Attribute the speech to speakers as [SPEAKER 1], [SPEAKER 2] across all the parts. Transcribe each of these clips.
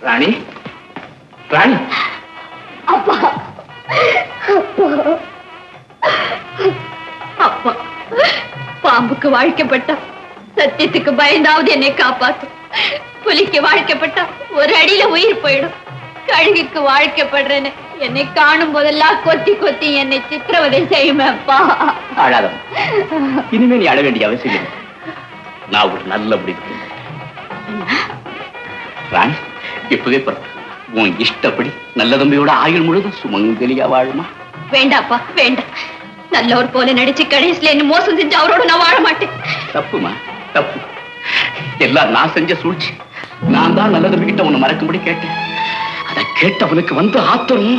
[SPEAKER 1] ராணி ராணி
[SPEAKER 2] அப்பா அப்பா அப்பா பாம்புக்கு வாழ்க்கப்பட்டா சத்தியத்துக்கு பயந்தாவது என்னை காப்பாத்து. புலிக்கு வாழ்க்கப்பட்டா ஒரு அடியில உயிர் போயிடும். கழுகுக்கு வாழ்க்கப்படுறேன்னு என்னை காணும் போதெல்லாம் கொத்தி கொத்தி என்னை சித்திரவதை செய்யுமேப்பா.
[SPEAKER 1] அழாதம், இனிமே நீ அழ வேண்டிய அவசியம் இல்லை. நான் ஒரு நல்ல முடிவு. ராணி, இப்பவே பிறப்பு உன் இஷ்டப்படி நல்ல தம்பியோட ஆயுள் முழுதும் சுமங்கலியா வாழுமா?
[SPEAKER 2] வேண்டாப்பா வேண்டாம். நல்லவர் போல நடிச்சு கடைசியில என்ன மோசம் செஞ்சு அவரோட நான் வாழ மாட்டேன்.
[SPEAKER 1] தப்புமா, தப்பு. எல்லாம் நான் செஞ்ச சூழ்ச்சி. நான் தான் நல்ல தம்பி கிட்ட உன்னை மறக்கும்படி கேட்டேன். அதை கேட்டவனுக்கு வந்து ஆத்திரம்.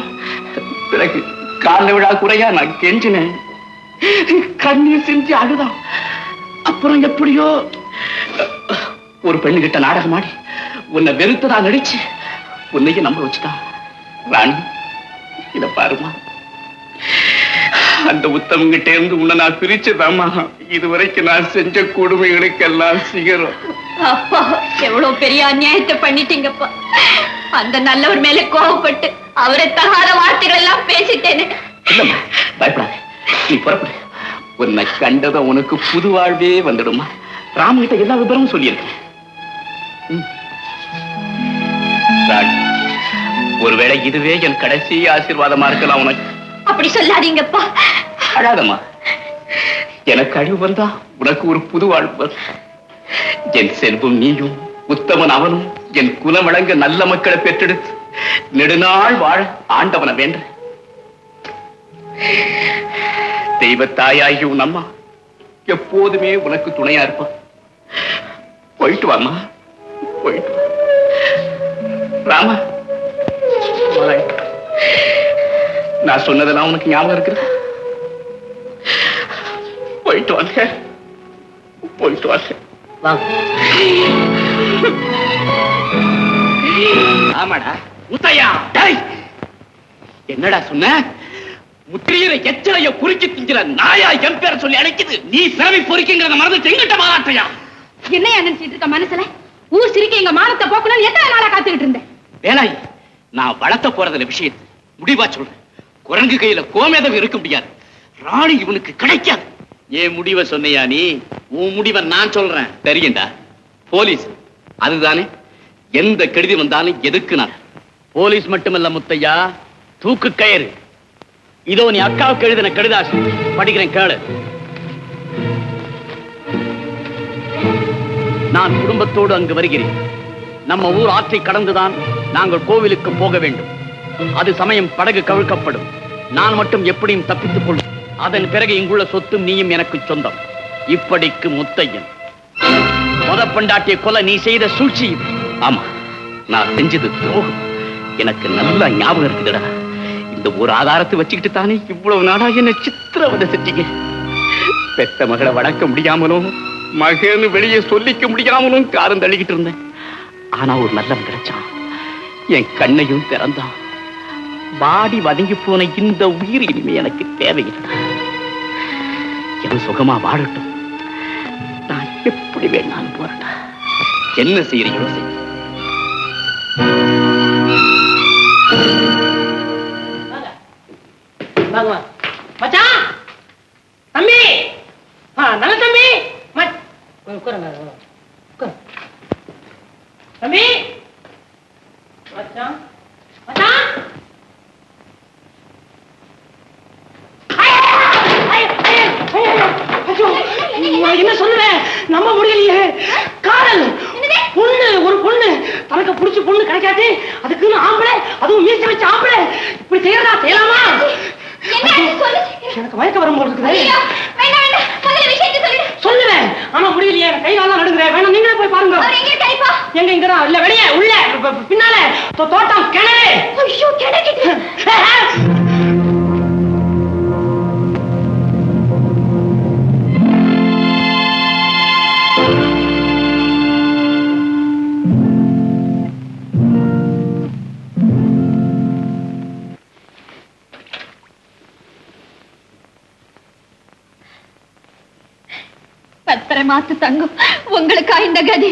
[SPEAKER 1] பிறகு கால விழா குறையா நான் கெஞ்சினேன். கண்ணீர் செஞ்சு அழுதான். அப்புறம் எப்படியோ ஒரு பெண்ணு கிட்ட நாடகம் ஆடி உன்னை வெறுத்ததா நடிச்சு உன்னையும் நம்ப வச்சுதான். ராணி, இத பாருமா, அந்த உத்தமங்கிட்ட இருந்து உன்னை நான் பிரிச்சதாமா இதுவரைக்கும் நான் செஞ்ச கொடுமைகளுக்கெல்லாம் சிகரம்.
[SPEAKER 2] அப்பா, எவ்வளவு பெரிய அநியாயத்தை பண்ணிட்டீங்கப்பா. அந்த நல்லவர் மேல கோபப்பட்டு அவரை தகாத வார்த்தைகள் எல்லாம் பேசிட்டேனே.
[SPEAKER 1] இல்லம்மா, பயப்படாத, நீ புறப்படு. உன்னை கண்டத உனக்கு புது வாழ்வே வந்துடுமா. ராமகிட்ட எல்லா விபரமும் சொல்லியிருக்கேன். ஒருவேளை இதுவே என் கடைசி ஆசீர்வாதமா இருக்கலாம் உனக்கு.
[SPEAKER 2] அப்படி சொல்லாதீங்கப்பா.
[SPEAKER 1] அழாதம்மா, எனக்கு அழிவு வந்தா உனக்கு ஒரு புது வாழ்வு. என் செல்வம் நீயும் உத்தமன் அவனும் என் குலம் வழங்க நல்ல மக்களை பெற்றெடுத்து நெடுநாள் வாழ ஆண்டவனை வேண்ட. தெய்வத்தாயாகி உன் அம்மா எப்போதுமே உனக்கு துணையா இருப்பான். போயிட்டு வாமா, போயிட்டு வா. ராமா, நான் சொன்னதெல்லாம் உனக்கு ஞாபகம் இருக்குது? போயிட்டு வாங்க, போயிட்டு வாங்க. ஆமாடா முத்தையா. என்னடா சொன்ன? முத்திரையில எச்சலைய குறிக்கி திங்கிற நாயா என் பேரை சொல்லி அழைக்குது. நீ சிறவி பொறிக்குங்கிறத மறந்து எங்கிட்ட மாறாட்டையா?
[SPEAKER 2] என்னையா நினைச்சிட்டு இருக்க மனசுல? ஊர் சிரிக்க எங்க மானத்தை போக்கணும் எத்தனை நாளா காத்துக்கிட்டு இருந்தேன்.
[SPEAKER 1] வேலாய், நான் வளர்த்த போறதுல விஷயத்தை முடிவா சொல்றேன். குரங்கு கையில கோமேதம் இருக்க முடியாது. ராணி இவனுக்கு கிடைக்காது. ஏன் முடிவை சொன்னையா நீ? உன் முடிவை நான் சொல்றேன். தெரியுண்டா, போலீஸ் அதுதானே. எந்த கெடுதி வந்தாலும் எதுக்கு நான்? போலீஸ் மட்டுமல்ல முத்தையா, தூக்கு கயிறு. இதோ நீ அக்காவுக்கு எழுதின கடிதாசி படிக்கிறேன், கேளு. நான் குடும்பத்தோடு அங்கு வருகிறேன். நம்ம ஊர் ஆற்றை கடந்துதான் நாங்கள் கோவிலுக்கு போக வேண்டும். அது சமயம் படகு கவிழ்க்கப்படும். நான் மட்டும் எப்படியும் தப்பித்துக் கொள்ளும். அதன் பிறகு இங்குள்ள சொத்தும் நீயும் எனக்கு சொந்தம். இப்படிக்கு முத்தையன். மொதப்பண்டாட்டிய கொலை நீ செய்த சூழ்ச்சி. ஆமா, நான் செஞ்சது துரோகம். எனக்கு நல்ல ஞாபகம் இருக்குதுடா. இந்த ஒரு ஆதாரத்தை வச்சுக்கிட்டு தானே இவ்வளவு நாளா என்ன சித்திரவதை செஞ்சீங்க. பெத்த மகளை வளர்க்க முடியாமலும் மகன்னு வெளியே சொல்லிக்க முடியாமலும் காரம் தள்ளிக்கிட்டு இருந்தேன். ஆனா ஒரு நல்லவன் கிடைச்சான். என் கண்ணையும் திறந்தான். வாடி வதங்கி போன இந்த உயிர் இனிமே எனக்கு தேவையில்லை. என் சுகமா வாழட்டும். நான் எப்படி வேணாலும் போறேன். என்ன செய்யறீங்களோ செய்.
[SPEAKER 3] மச்சான், தம்பி, நல்ல தம்பி, தம்பி, மச்சான், மச்சான், என்ன சொல்லுவேன், நம்ப முடியலையே. காதல் பொண்ணு, ஒரு பொண்ணு தனக்கு பிடிச்ச பொண்ணு கிடைக்காது. அதுக்குன்னு ஆம்பளை, அதுவும் மீச வச்ச ஆம்பளை இப்படி செய்யறதா? செய்யலாமா? எனக்கு மயக்க வரும் போல இருக்குது. சொல்லுவேன், ஆனா முடியலையே. கை காலம் நடுங்குறேன். வேணும், நீங்களே போய் பாருங்க. எங்க இங்கதான் இல்ல, வெளியே உள்ள பின்னால தோட்டம் கிணறு.
[SPEAKER 2] பத்திரமாத்து தங்கம், உங்களுக்கா இந்த கதி?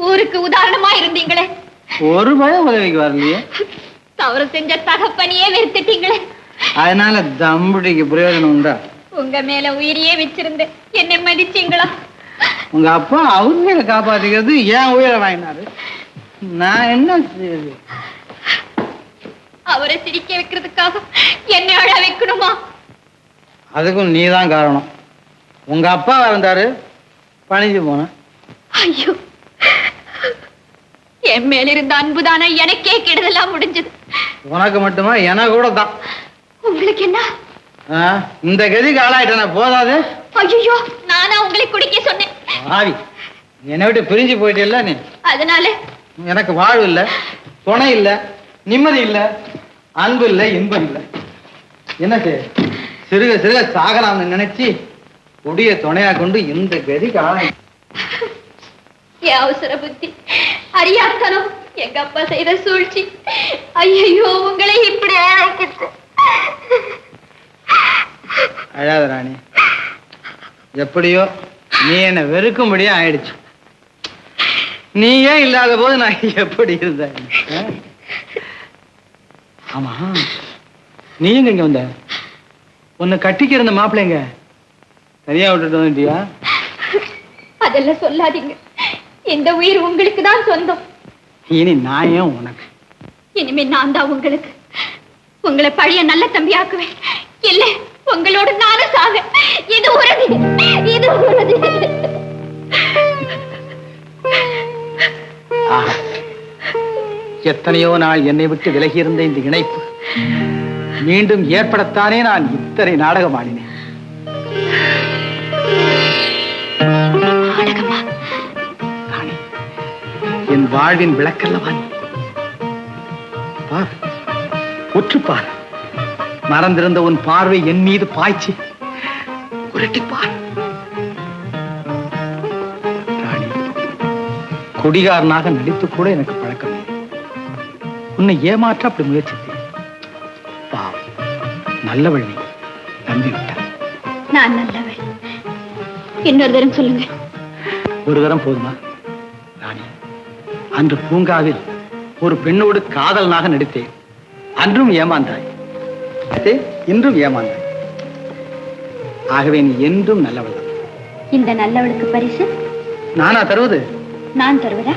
[SPEAKER 2] ஊருக்கு உதாரணமா இருந்தீங்களே,
[SPEAKER 4] ஒரு பயம் உதவிக்கு வரலையே.
[SPEAKER 2] தவறு செஞ்ச தகப்பனையே வெறுத்துட்டீங்களே.
[SPEAKER 4] அதனால தம்புடிக்கு பிரயோஜனம் உண்டா?
[SPEAKER 2] உங்க மேல உயிரையே வச்சிருந்தேன், என்னை மதிச்சீங்களா?
[SPEAKER 4] உங்க அப்பா அவர் மேல காப்பாத்திக்கிறது ஏன் உயிரை வாங்கினாரு, நான் என்ன செய்யுது?
[SPEAKER 2] அவரை சிரிக்க வைக்கிறதுக்காக என்ன அழ வைக்கணுமா?
[SPEAKER 4] அதுக்கும் நீதான் காரணம். உங்க அப்பா வந்தாரு, பணிஞ்சு போன.
[SPEAKER 2] ஐயோ, என் மேல இருந்த அன்புதானே எனக்கே கெடுதலாம் முடிஞ்சது.
[SPEAKER 4] உனக்கு மட்டுமா? எனக்கு கூட தான்.
[SPEAKER 2] உங்களுக்கு என்ன?
[SPEAKER 4] இந்த கதிக்கு ஆளாயிட்டன போதாது.
[SPEAKER 2] ஐயோ, நானா உங்களை குடிக்க சொன்னேன்.
[SPEAKER 4] ஆவி, என்னை விட்டு பிரிஞ்சு போயிட்டே நீ.
[SPEAKER 2] அதனால
[SPEAKER 4] எனக்கு வாழ்வு இல்ல, துணை இல்ல, நிம்மதி இல்ல, அன்பு இல்ல, இன்பம் இல்ல. என்ன செய்ய? சிறுக சிறுக சாகலாம்னு நினைச்சு கொடிய துணையா கொண்டு இந்த கதிக்கு ஆளாய்.
[SPEAKER 2] என் அவசர புத்தி, அறியாத்தனம், எங்க அப்பா செய்த சூழ்ச்சி. ஐயோ, உங்களை இப்படி ஆக்கிட்டு.
[SPEAKER 4] அழாத ராணி. எப்படியோ நீ என்ன வெறுக்கும்படியா ஆயிடுச்சு. நீ ஏன் இல்லாத போது நான் எப்படி இருந்தேன்? ஆமா, நீ எங்க இங்க வந்த? உன்னை கட்டிக்க இருந்த மாப்பிள்ளைங்க தனியா விட்டுட்டு வந்துட்டியா?
[SPEAKER 2] அதெல்லாம் சொல்லாதீங்க. இந்த உயிர் உங்களுக்கு தான் சொந்தம்.
[SPEAKER 4] இனி நான் ஏன் உனக்கு?
[SPEAKER 2] இனிமே நான் தான் உங்களுக்கு. உங்களை பழைய நல்ல தம்பி ஆக்குவேன். இல்ல, உங்களோடு நானும் சாக. இது உறுதி, இது உறுதி.
[SPEAKER 4] எத்தனையோ நாள் என்னை விட்டு விலகி இருந்த இந்த இணைப்பு மீண்டும் ஏற்படத்தானே நான் இத்தனை நாடகம் ஆடினேன். என் வாழ்வின் விளக்கல்லவா நீ? பார், உற்றுப்பார். மறந்திருந்த உன் பார்வை என் மீது பாய்ச்சி உருட்டிப்பார். ராணி, குடிகாரனாக நடித்து கூட எனக்கு பழக்கம் இல்லை. உன்னை ஏமாற்ற அப்படி முயற்சித்தேன். பாவம், நல்லவள் நீ, நம்பிவிட்டார்.
[SPEAKER 2] நான் நல்லவள். இன்னொரு தரம் சொல்லுங்க.
[SPEAKER 4] ஒரு தரம் போதுமா? ராணி, அன்று பூங்காவில் ஒரு பெண்ணோடு காதலனாக நடித்தேன். அன்றும் ஏமாந்தாய், இன்றும் ஏமாந்தாய். ஆகவே நீ என்றும் நல்லவள்.
[SPEAKER 2] இந்த நல்லவளுக்கு பரிசு
[SPEAKER 4] நானா தருவது?
[SPEAKER 2] நான் தருவதா?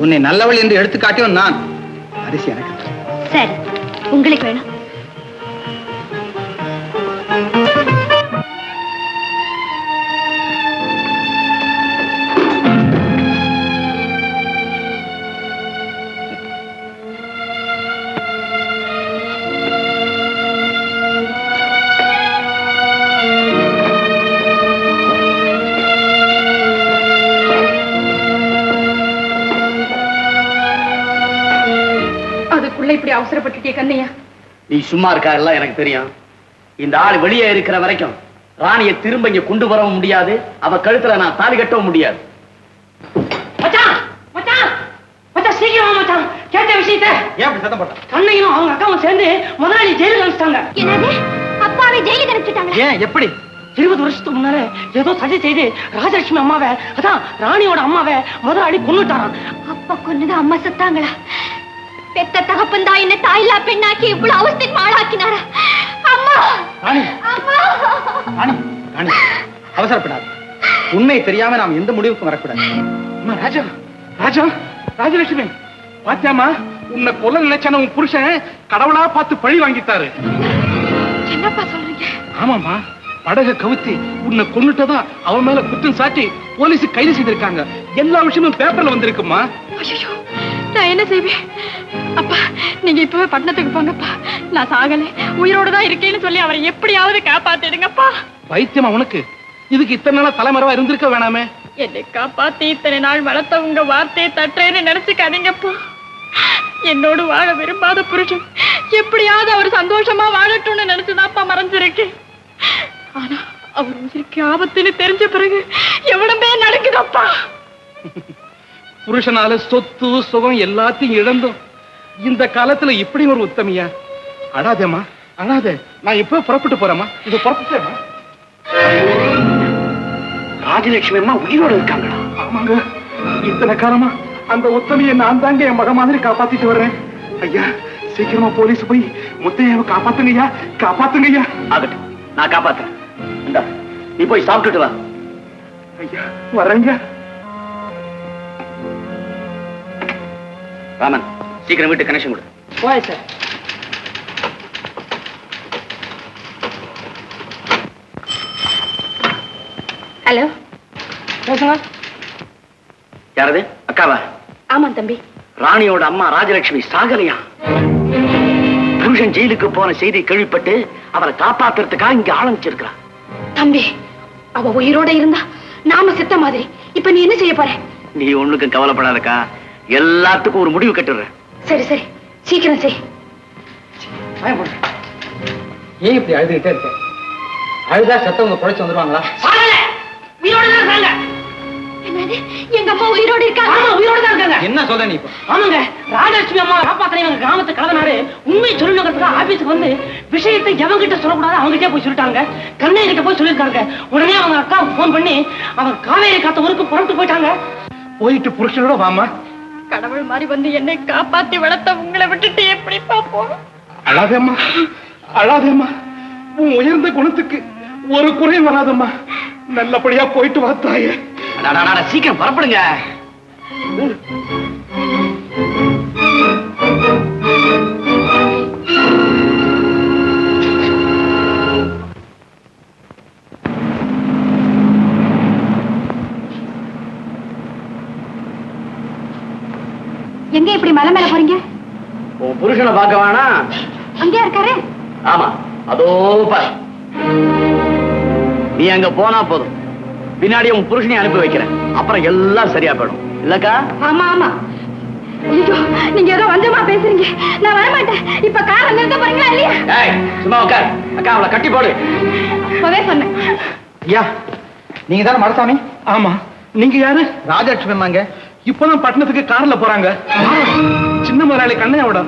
[SPEAKER 4] உன்னை நல்லவள் என்று எடுத்துக்காட்டியும் நான். பரிசு எனக்கு.
[SPEAKER 2] சரி, உங்களுக்கு வேணும். இப்படி அவசரப்பட்டுட்டே கண்ணையா?
[SPEAKER 1] நீ சும்மா இருக்காருல்ல, எனக்கு தெரியும். இந்த ஆள் வெளியே இருக்கிற வரைக்கும் ராணியை திரும்ப இங்க கொண்டு வரவும் முடியாது, அவ கழுத்துல நான் தாலி கட்டவும் முடியாது.
[SPEAKER 3] மச்சான், மச்சான், மச்சான், சீக்கிரம் மச்சான். கேட்ட விஷயத்தை
[SPEAKER 4] ஏன் அப்படி சத்தம் போட்ட?
[SPEAKER 3] கண்ணையும் அவங்க அக்காவும் சேர்ந்து முதலாளி ஜெயிலுக்கு அனுப்பிச்சிட்டாங்க.
[SPEAKER 2] என்னது? அப்பாவை ஜெயிலுக்கு அனுப்பிச்சிட்டாங்க?
[SPEAKER 4] ஏன், எப்படி?
[SPEAKER 3] 20 வருஷத்துக்கு முன்னால ஏதோ சதி செய்து ராஜலட்சுமி அம்மாவை, அதான் ராணியோட அம்மாவை முதலாளி கொன்னுட்டாராம்.
[SPEAKER 2] அப்பா கொன்னது அம்மா செத்தாங்களா? பெத்த தகப்பன் தான் என்ன தாயில்லா பெண்ணாக்கி இவ்வளவு அவஸ்தைக்கு ஆளாக்கினாரா? அம்மா,
[SPEAKER 4] ராணி,
[SPEAKER 2] அம்மா.
[SPEAKER 4] ராணி, ராணி, அவசரப்படாது. உண்மை தெரியாம நாம் எந்த முடிவுக்கும் வரக்கூடாது.
[SPEAKER 5] அம்மா, ராஜா, ராஜா, ராஜலட்சுமி, பாத்தியாமா? உன்னை கொல்ல நினைச்சான உன் புருஷன் கடவுளா பார்த்து பழி வாங்கிட்டாரு.
[SPEAKER 2] என்னப்பா சொல்றீங்க?
[SPEAKER 5] ஆமாமா, படக கவுத்தி உன்னை கொன்னுட்டதா அவன் மேல குற்றம் சாட்டி போலீஸ் கைது செய்திருக்காங்க. எல்லா விஷயமும் பேப்பர்ல வந்திருக்குமா.
[SPEAKER 2] ஐயோ, நான் என்ன செய்வேன்? அப்பா, நீங்க இப்பவே பட்டணத்துக்கு போங்கப்பா. நான் சாகல, உயிரோட தான் இருக்கேன்னு சொல்லி அவரை எப்படியாவது காப்பாத்திடுங்கப்பா.
[SPEAKER 5] வைத்தியமா உனக்கு? இதுக்கு இத்தனை நாளா தலைமறைவா இருந்திருக்க வேணாமே.
[SPEAKER 2] என்னை காப்பாத்தி இத்தனை நாள் வளர்த்த உங்க வார்த்தையை தட்டுறேன்னு நினைச்சுக்காதீங்கப்பா. என்னோடு வாழ விரும்பாத புருஷன் எப்படியாவது அவர் சந்தோஷமா வாழட்டும்னு நினைச்சுதான்ப்பா மறைஞ்சிருக்கு. ஆனா அவர் உயிருக்கு ஆபத்துன்னு தெரிஞ்ச பிறகு எவ்வளவே நடக்குதப்பா.
[SPEAKER 5] புருஷனால சொத்து சுகம் எல்லாத்தையும் இழந்தும் இந்த காலத்துல இப்படி ஒரு உத்தமியா? அழாதேம்மா, அழாதே. நான் இப்ப புறப்பட்டு போறேம்மா. இது புறப்பட்டேம்மா.
[SPEAKER 1] ராஜலட்சுமி அம்மா உயிரோடு இருக்காங்களா?
[SPEAKER 5] ஆமாங்க, இத்தனை காலமா அந்த உத்தமையை நான் தாங்க என் மக மாதிரி காப்பாத்திட்டு வர்றேன். ஐயா சீக்கிரமா போலீஸ் போய் முத்தையாவை காப்பாத்துங்க ஐயா, காப்பாத்துங்க ஐயா.
[SPEAKER 1] ஆகட்டும், நான் காப்பாத்துறேன். இந்தா, நீ போய் சாப்பிட்டுட்டு வா.
[SPEAKER 5] ஐயா வரேங்க.
[SPEAKER 1] ராமன், சீக்கிரம் வீட்டு கனெக்ஷன் கொடு.
[SPEAKER 3] போய் சார்.
[SPEAKER 2] ஹலோ,
[SPEAKER 3] பேசுங்க.
[SPEAKER 1] யாரது? அக்காவா?
[SPEAKER 2] ஆமா தம்பி.
[SPEAKER 1] ராணியோட அம்மா ராஜலட்சுமி சாகலையா? புருஷன் ஜெயிலுக்கு போன செய்தி கேள்விப்பட்டு அவரை காப்பாத்துறதுக்காக இங்க ஆரம்பிச்சிருக்கா.
[SPEAKER 2] தம்பி, அவ உயிரோட இருந்தா நாம செத்த மாதிரி. இப்ப நீ என்ன செய்ய போற?
[SPEAKER 1] நீ ஒண்ணுக்கும் கவலைப்படாதக்கா, எல்லாத்துக்கும் ஒரு முடிவு கட்டுற.
[SPEAKER 2] சரி சரி, சீக்கிரம் செய்.
[SPEAKER 4] ஏன் இப்படி அழுதுகிட்டே இருக்க? அழுதா செத்தவங்க குழைச்சு வந்துருவாங்களா?
[SPEAKER 3] உயிரோட தான் இருக்காங்க.
[SPEAKER 2] என்னது, எங்க அம்மா உயிரோட இருக்காங்க?
[SPEAKER 3] ஆமா, உயிரோட தான் இருக்காங்க.
[SPEAKER 4] என்ன சொல்ற நீ இப்போ?
[SPEAKER 3] ஆமாங்க, ராஜலட்சுமி அம்மா காப்பாத்தினவங்க கிராமத்து கலந்தனாரு உண்மையை சொல்லணுங்கிறதுக்கு ஆபீஸுக்கு வந்து விஷயத்தை எவங்கிட்ட சொல்லக்கூடாது அவங்ககிட்டே போய் சொல்லிட்டாங்க. கண்ணகிட்ட போய் சொல்லியிருக்காங்க. உடனே அவங்க அக்காவுக்கு போன் பண்ணி அவங்க காவேரி காத்த ஊருக்கு புறப்பட்டு போயிட்டாங்க.
[SPEAKER 5] போயிட்டு புருஷனோட வாமா.
[SPEAKER 2] கடவுள் மாதிரி வந்து என்னை காப்பாத்தி வளர்த்த உங்களை விட்டுட்டு எப்படி பாப்போம்?
[SPEAKER 5] அழாதேம்மா, அழாதேம்மா. உன் உயர்ந்த குணத்துக்கு ஒரு குறை வராதம்மா. நல்லபடியா போயிட்டு வா தாயே.
[SPEAKER 1] சீக்கிரம் புறப்படுங்க.
[SPEAKER 2] எங்க இப்படி மலை மேல போறீங்க?
[SPEAKER 1] உன் புருஷனை பார்க்க வேணா?
[SPEAKER 2] அங்கே இருக்காரு.
[SPEAKER 1] ஆமா, அதோ பாரு. நீ அங்க போனா போதும், பின்னாடி உன் புருஷனை அனுப்பி வைக்கிறேன். அப்புறம் எல்லாம் சரியா போயிடும். இல்லக்கா?
[SPEAKER 2] ஆமா ஆமா. ஐயோ, நீங்க ஏதோ வந்தமா பேசுறீங்க. நான் வர மாட்டேன். இப்ப காரை நிறுத்த போறீங்களா இல்லையா?
[SPEAKER 1] ஏய், சும்மா உட்கார். அக்கா, அவளை கட்டி போடு.
[SPEAKER 2] அப்பவே சொன்னேன்.
[SPEAKER 4] ஐயா, நீங்க தானே மடசாமி?
[SPEAKER 5] ஆமா, நீங்க யாரு?
[SPEAKER 4] ராஜலட்சுமி அம்மாங்க.
[SPEAKER 5] இப்பதான் பட்டணத்துக்கு கார்ல போறாங்க. சின்ன முதலாளி கண்ணையோட.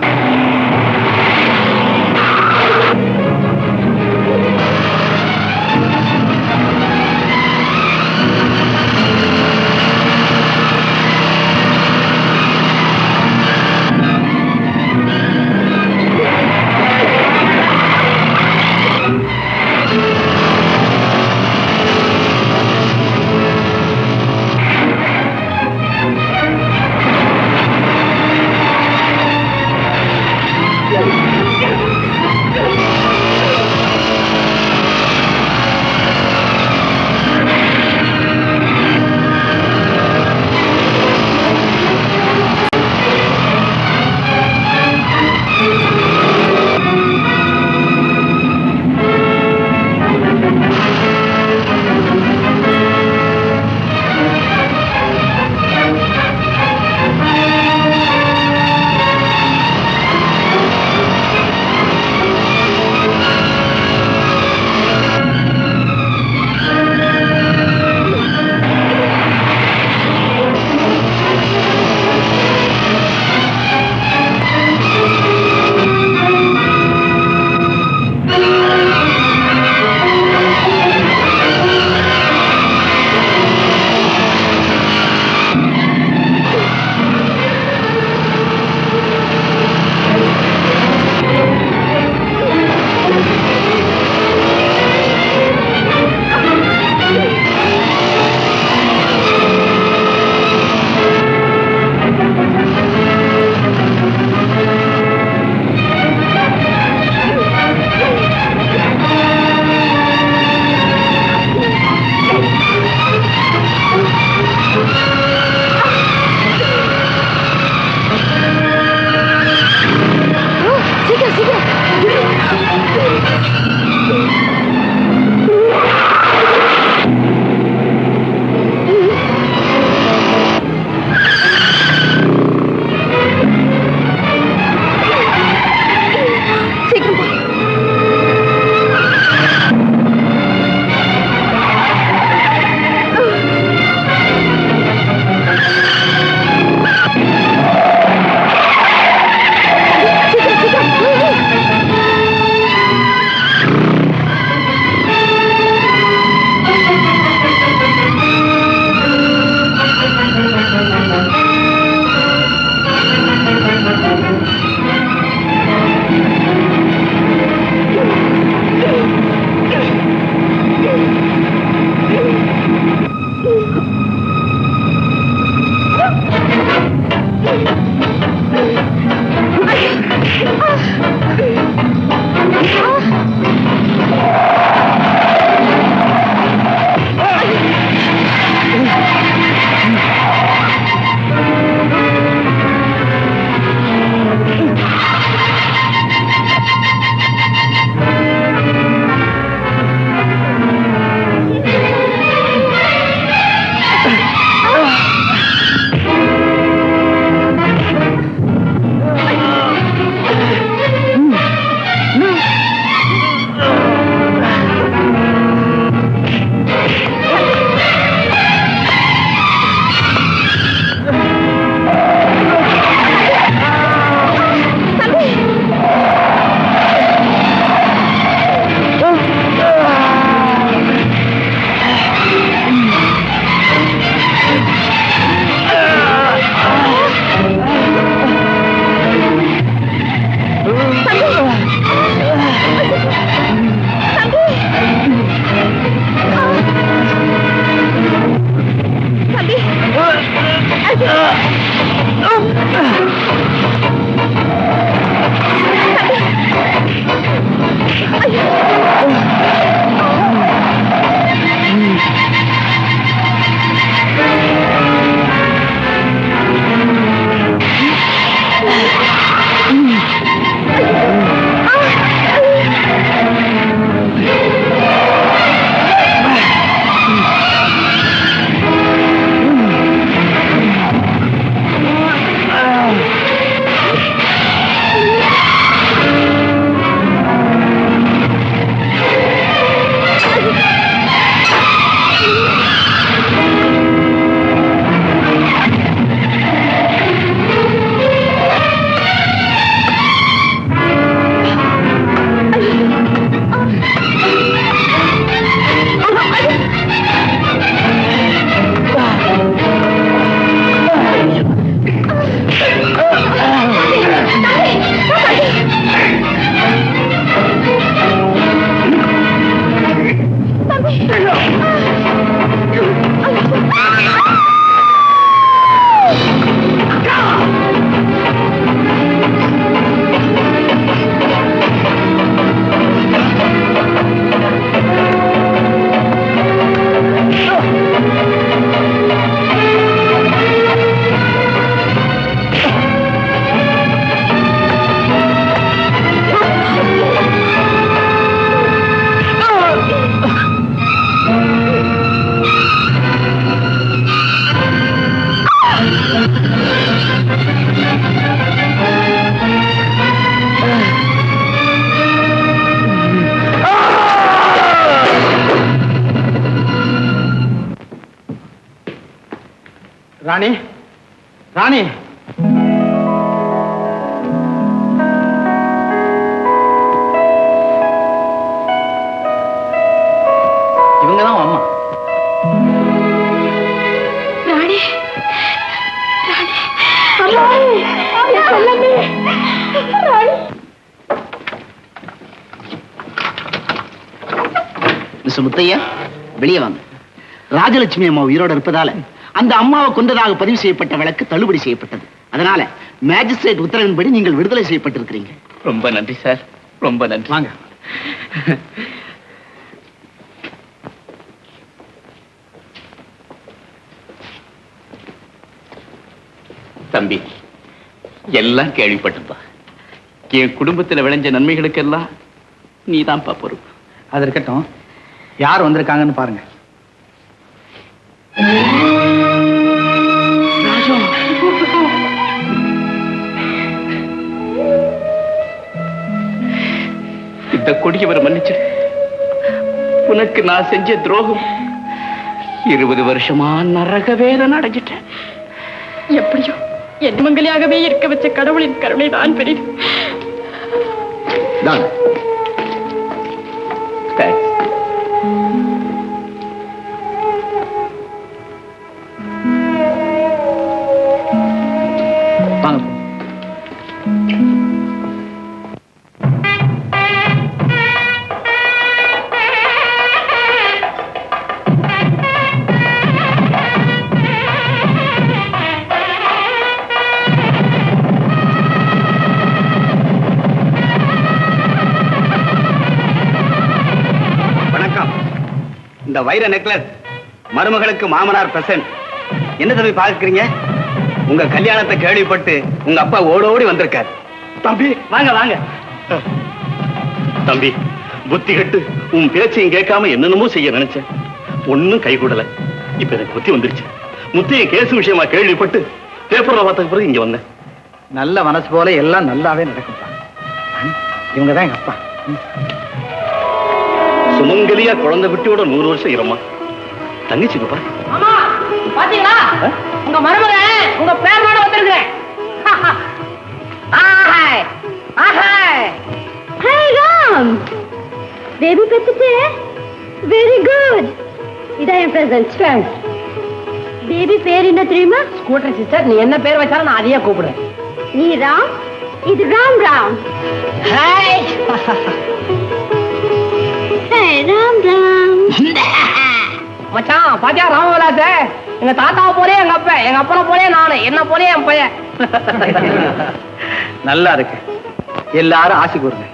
[SPEAKER 4] ராணி ராணி இவங்கதான் அம்மா.
[SPEAKER 2] ராணி ராணி அம்மா சொல்லமே ராணி.
[SPEAKER 6] மிஸ்டர் முத்தையா, வெளியே வாங்க. ராஜலட்சுமி அம்மா உயிரோட இருப்பதால அந்த அம்மாவை கொண்டதாக பதிவு செய்யப்பட்ட வழக்கு தள்ளுபடி செய்யப்பட்டது. அதனால மேஜிஸ்ட்ரேட் உத்தரவின்படி நீங்கள் விடுதலை செய்யப்பட்டிருக்கிறீங்க.
[SPEAKER 1] ரொம்ப நன்றி சார், ரொம்ப நன்றி.
[SPEAKER 4] வாங்க.
[SPEAKER 1] தம்பி, எல்லாம் கேள்விப்பட்டப்பா. என் குடும்பத்துல விளைஞ்ச நன்மைகளுக்கெல்லாம் நீதான்ப்பா பொறுப்பு.
[SPEAKER 4] அது இருக்கட்டும், யார் வந்திருக்காங்கன்னு பாருங்க.
[SPEAKER 1] இந்த கொடியவரை மன்னிச்சிடு. உனக்கு நான் செஞ்ச துரோகம் 20 வருஷமா நரக வேதனை அடைஞ்சிட்டேன்.
[SPEAKER 2] எப்படியோ என் மங்கலியாகவே இருக்க வச்ச கடவுளின் கருணை தான் பெரியது.
[SPEAKER 1] Thanks.
[SPEAKER 4] வாங்க.
[SPEAKER 1] இந்த வைர நெக்லஸ் மருமகளுக்கு மாமனார் பிரசன்ட். என்ன தம்பி பார்க்கிறீங்க? உங்க கல்யாணத்தை கேள்விப்பட்டு உங்க அப்பா ஓடோடி வந்திருக்காரு. தம்பி வாங்க வாங்க. தம்பி, புத்தி கட்டு உன் பேச்சையும் கேட்காம என்னென்னமோ செய்ய நினைச்சேன். ஒன்னும் கை கூடல. இப்ப எனக்கு புத்தி வந்துருச்சு. முத்தைய கேஸ் விஷயமா கேள்விப்பட்டு பேப்பர்ல பார்த்த பிறகு இங்க வந்தேன்.
[SPEAKER 4] நல்ல மனசு போல எல்லாம் நல்லாவே நடக்கும்பா. இவங்கதான் எங்க அப்பா.
[SPEAKER 1] சுமங்கலியா குழந்தை குட்டியோட 100 வருஷம் இருமா. தங்கச்சிங்கப்பா.
[SPEAKER 3] ஆமா பாத்தீங்களா, உங்க மருமகன் உங்க பேரோட வந்திருக்கிறேன். ஆஹாய் ஆஹாய்.
[SPEAKER 2] ஹே ராம், பேபி பெத்துட்டே. Very good. இதான் என் பிரசன்ட். பேபி பேர் என்ன தெரியுமா?
[SPEAKER 3] ஸ்கூட்டர் சிஸ்டர், நீ என்ன பேர் வச்சாலும் நான் அதையே கூப்பிடுறேன்.
[SPEAKER 2] நீ ராம், இது ராம் ராம்.
[SPEAKER 3] ஹாய்.
[SPEAKER 2] ராம் ராம்.
[SPEAKER 3] மச்சான் பாத்தியா ராமவிலாச, எங்க தாத்தாவை போலே எங்க அப்பா, எங்க அப்பனை போலே நானு, என்ன போலே என் பையன்.
[SPEAKER 4] நல்லா இருக்கு. எல்லாரும் ஆசை கூறுங்க.